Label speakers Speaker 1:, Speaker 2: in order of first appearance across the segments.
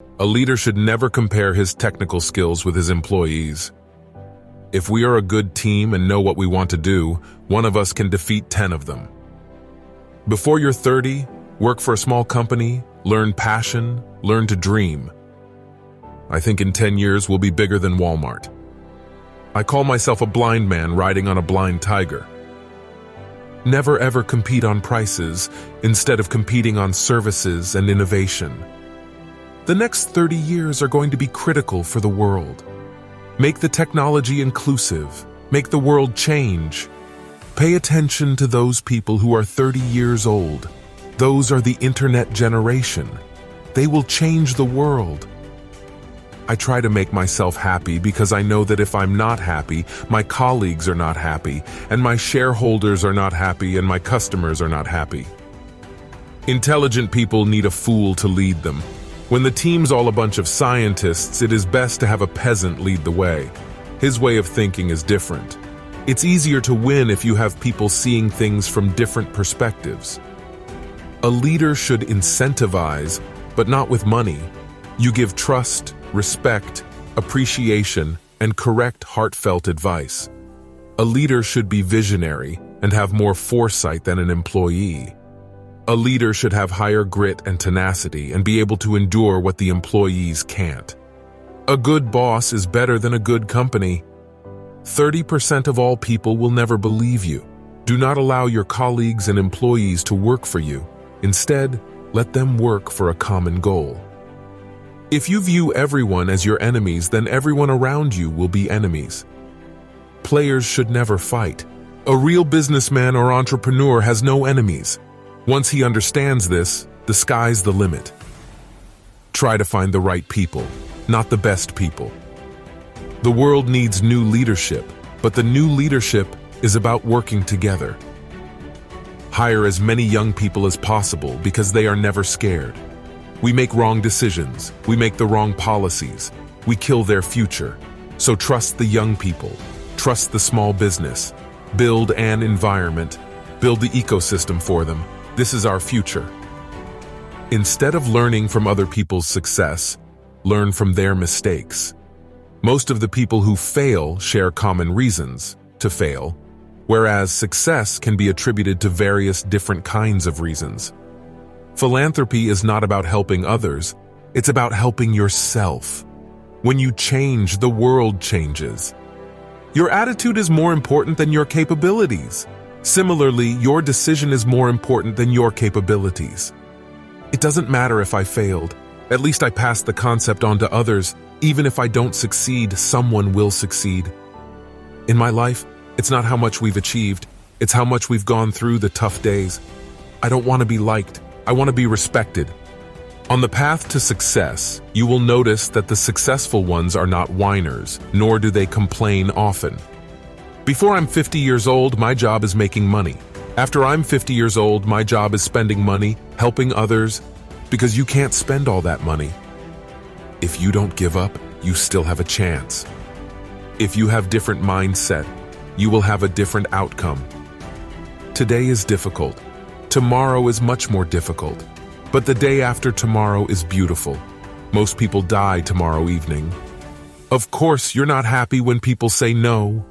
Speaker 1: A leader should never compare his technical skills with his employees. If we are a good team and know what we want to do, one of us can defeat 10 of them. Before you're 30, work for a small company, learn passion, learn to dream. I think in 10 years we'll be bigger than Walmart. I call myself a blind man riding on a blind tiger. Never ever compete on prices instead of competing on services and innovation. The next 30 years are going to be critical for the world. Make the technology inclusive. Make the world change. Pay attention to those people who are 30 years old. Those are the internet generation. They will change the world. I try to make myself happy because I know that if I'm not happy, my colleagues are not happy, and my shareholders are not happy, and my customers are not happy. Intelligent people need a fool to lead them. When the team's all a bunch of scientists, it is best to have a peasant lead the way. His way of thinking is different. It's easier to win if you have people seeing things from different perspectives. A leader should incentivize, but not with money. You give trust, respect, appreciation, and correct, heartfelt advice. A leader should be visionary and have more foresight than an employee. A leader should have higher grit and tenacity and be able to endure what the employees can't. A good boss is better than a good company. 30% of all people will never believe you. Do not allow your colleagues and employees to work for you. Instead, let them work for a common goal. If you view everyone as your enemies, then everyone around you will be enemies. Players should never fight. A real businessman or entrepreneur has no enemies. Once he understands this, the sky's the limit. Try to find the right people, not the best people. The world needs new leadership, but the new leadership is about working together. Hire as many young people as possible because they are never scared. We make wrong decisions, we make the wrong policies, we kill their future. So trust the young people, trust the small business, build an environment, build the ecosystem for them. This is our future. Instead of learning from other people's success, learn from their mistakes. Most of the people who fail share common reasons to fail, whereas success can be attributed to various different kinds of reasons. Philanthropy is not about helping others, it's about helping yourself. When you change, the world changes. Your attitude is more important than your capabilities. Similarly, your decision is more important than your capabilities. It doesn't matter if I failed. At least I passed the concept on to others. Even if I don't succeed, someone will succeed. In my life, it's not how much we've achieved, it's how much we've gone through the tough days. I don't want to be liked. I want to be respected. On the path to success, you will notice that the successful ones are not whiners, nor do they complain often. Before I'm 50 years old, my job is making money. After I'm 50 years old, my job is spending money, helping others, because you can't spend all that money. If you don't give up, you still have a chance. If you have different mindset, you will have a different outcome. Today is difficult. Tomorrow is much more difficult. But the day after tomorrow is beautiful. Most people die tomorrow evening. Of course, you're not happy when people say no.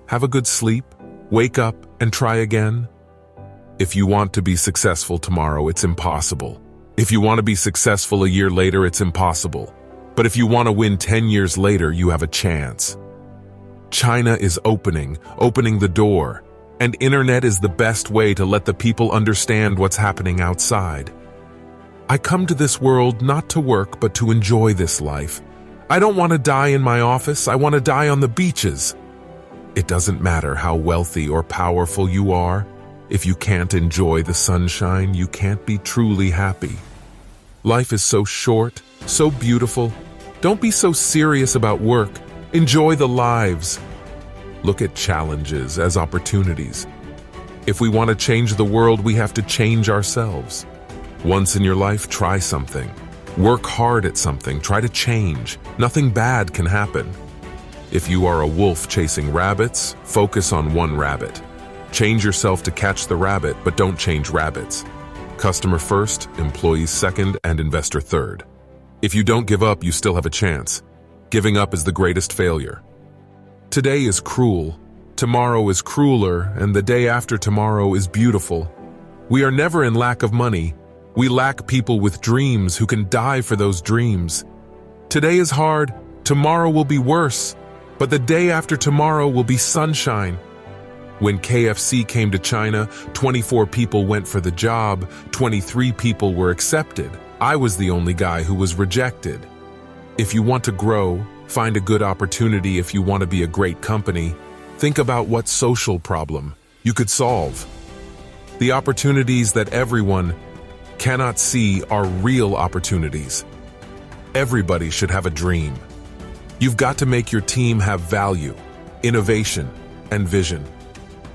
Speaker 1: Have a good sleep, wake up, and try again. If you want to be successful tomorrow, it's impossible. If you want to be successful a year later, it's impossible. But if you want to win 10 years later, you have a chance. China is opening the door, and internet is the best way to let the people understand what's happening outside. I come to this world not to work, but to enjoy this life. I don't want to die in my office, I want to die on the beaches. It doesn't matter how wealthy or powerful you are. If you can't enjoy the sunshine, you can't be truly happy. Life is so short, so beautiful. Don't be so serious about work. Enjoy the lives. Look at challenges as opportunities. If we want to change the world, we have to change ourselves. Once in your life, try something. Work hard at something. Try to change. Nothing bad can happen. If you are a wolf chasing rabbits, focus on one rabbit. Change yourself to catch the rabbit, but don't change rabbits. Customer first, employees second, and investor third. If you don't give up, you still have a chance. Giving up is the greatest failure. Today is cruel, tomorrow is crueler, and the day after tomorrow is beautiful. We are never in lack of money. We lack people with dreams who can die for those dreams. Today is hard, tomorrow will be worse, but the day after tomorrow will be sunshine. When KFC came to China, 24 people went for the job, 23 people were accepted. I was the only guy who was rejected. If you want to grow, find a good opportunity. If you want to be a great company, think about what social problem you could solve. The opportunities that everyone cannot see are real opportunities. Everybody should have a dream. You've got to make your team have value, innovation, and vision.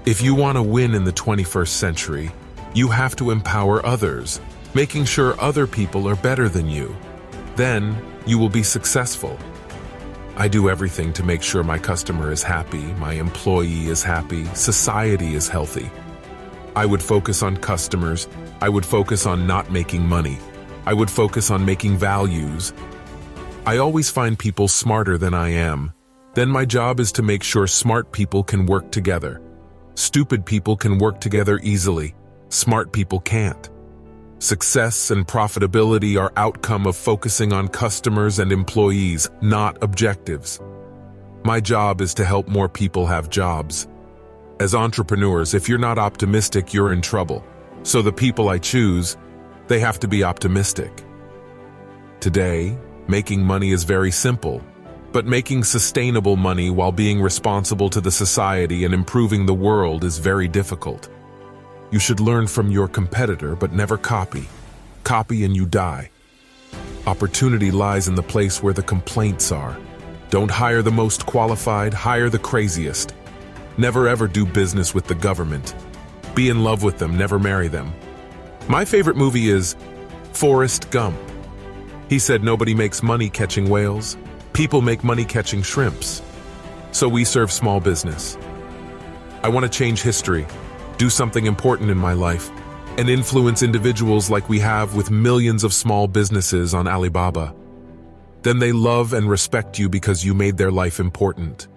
Speaker 1: If you want to win in the 21st century, you have to empower others, making sure other people are better than you. Then you will be successful. I do everything to make sure my customer is happy, my employee is happy, society is healthy. I would focus on customers. I would focus on not making money. I would focus on making values. I always find people smarter than I am. Then my job is to make sure smart people can work together. Stupid people can work together easily. Smart people can't. Success and profitability are outcome of focusing on customers and employees, not objectives. My job is to help more people have jobs. As entrepreneurs, if you're not optimistic, you're in trouble. So the people I choose, they have to be optimistic. Today, making money is very simple, but making sustainable money while being responsible to the society and improving the world is very difficult. You should learn from your competitor, but never copy. Copy and you die. Opportunity lies in the place where the complaints are. Don't hire the most qualified, hire the craziest. Never ever do business with the government. Be in love with them, never marry them. My favorite movie is Forrest Gump. He said nobody makes money catching whales. People make money catching shrimps. So we serve small business. I want to change history, do something important in my life, and influence individuals like we have with millions of small businesses on Alibaba. Then they love and respect you because you made their life important.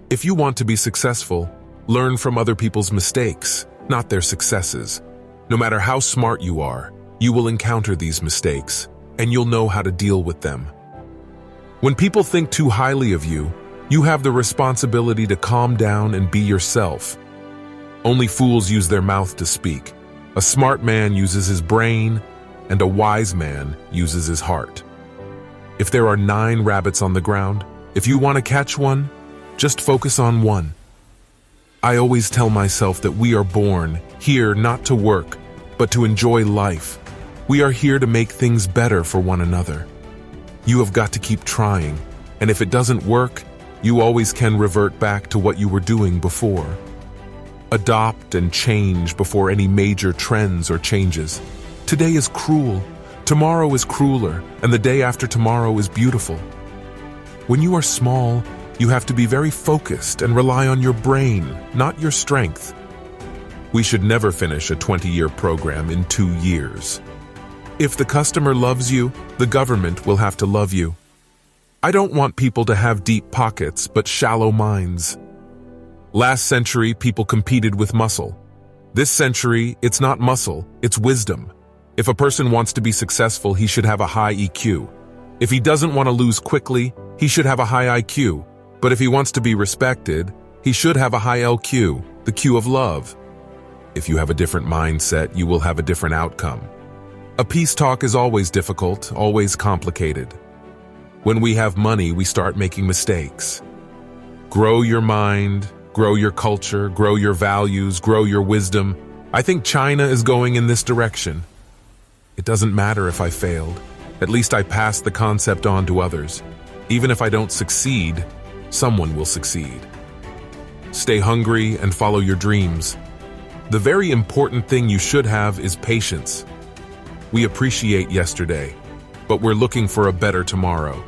Speaker 1: If you want to be successful, learn from other people's mistakes, not their successes. No matter how smart you are, you will encounter these mistakes, and you'll know how to deal with them. When people think too highly of you, you have the responsibility to calm down and be yourself. Only fools use their mouth to speak. A smart man uses his brain, and a wise man uses his heart. If there are 9 rabbits on the ground, if you want to catch one, just focus on one. I always tell myself that we are born here not to work, but to enjoy life. We are here to make things better for one another. You have got to keep trying, and if it doesn't work, you always can revert back to what you were doing before. Adopt and change before any major trends or changes. Today is cruel, tomorrow is crueler, and the day after tomorrow is beautiful. When you are small, you have to be very focused and rely on your brain, not your strength. We should never finish a 20-year program in 2 years. If the customer loves you, the government will have to love you. I don't want people to have deep pockets but shallow minds. Last century, people competed with muscle. This century, it's not muscle, it's wisdom. If a person wants to be successful, he should have a high EQ. If he doesn't want to lose quickly, he should have a high IQ. But if he wants to be respected, he should have a high LQ, the Q of love. If you have a different mindset, you will have a different outcome. A peace talk is always difficult, always complicated. When we have money, we start making mistakes. Grow your mind, grow your culture, grow your values, grow your wisdom. I think China is going in this direction. It doesn't matter if I failed. At least I passed the concept on to others. Even if I don't succeed, someone will succeed. Stay hungry and follow your dreams. The very important thing you should have is patience. We appreciate yesterday, but we're looking for a better tomorrow.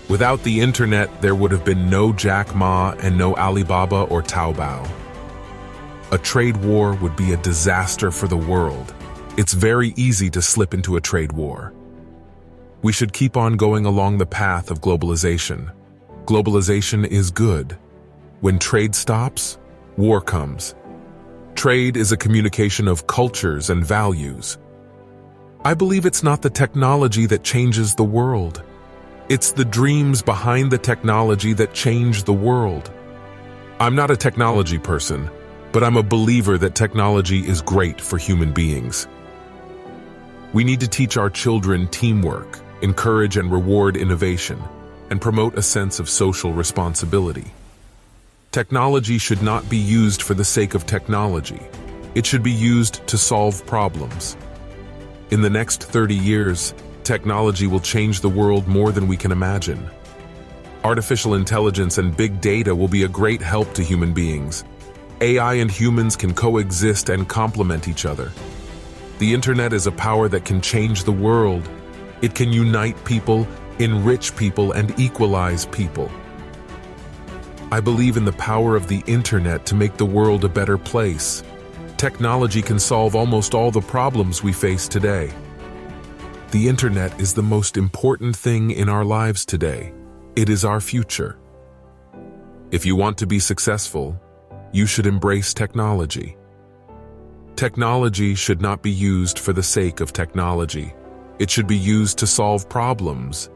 Speaker 1: Without the internet, there would have been no Jack Ma and no Alibaba or Taobao. A trade war would be a disaster for the world. It's very easy to slip into a trade war. We should keep on going along the path of globalization. Globalization is good. When trade stops, war comes. Trade is a communication of cultures and values. I believe it's not the technology that changes the world. It's the dreams behind the technology that change the world. I'm not a technology person, but I'm a believer that technology is great for human beings. We need to teach our children teamwork, encourage and reward innovation, and promote a sense of social responsibility. Technology should not be used for the sake of technology. It should be used to solve problems. In the next 30 years, technology will change the world more than we can imagine. Artificial intelligence and big data will be a great help to human beings. AI and humans can coexist and complement each other. The internet is a power that can change the world. It can unite people, enrich people, and equalize people. I believe in the power of the internet to make the world a better place. Technology can solve almost all the problems we face today. The internet is the most important thing in our lives today. It is our future. If you want to be successful, you should embrace technology. Technology should not be used for the sake of technology. It should be used to solve problems,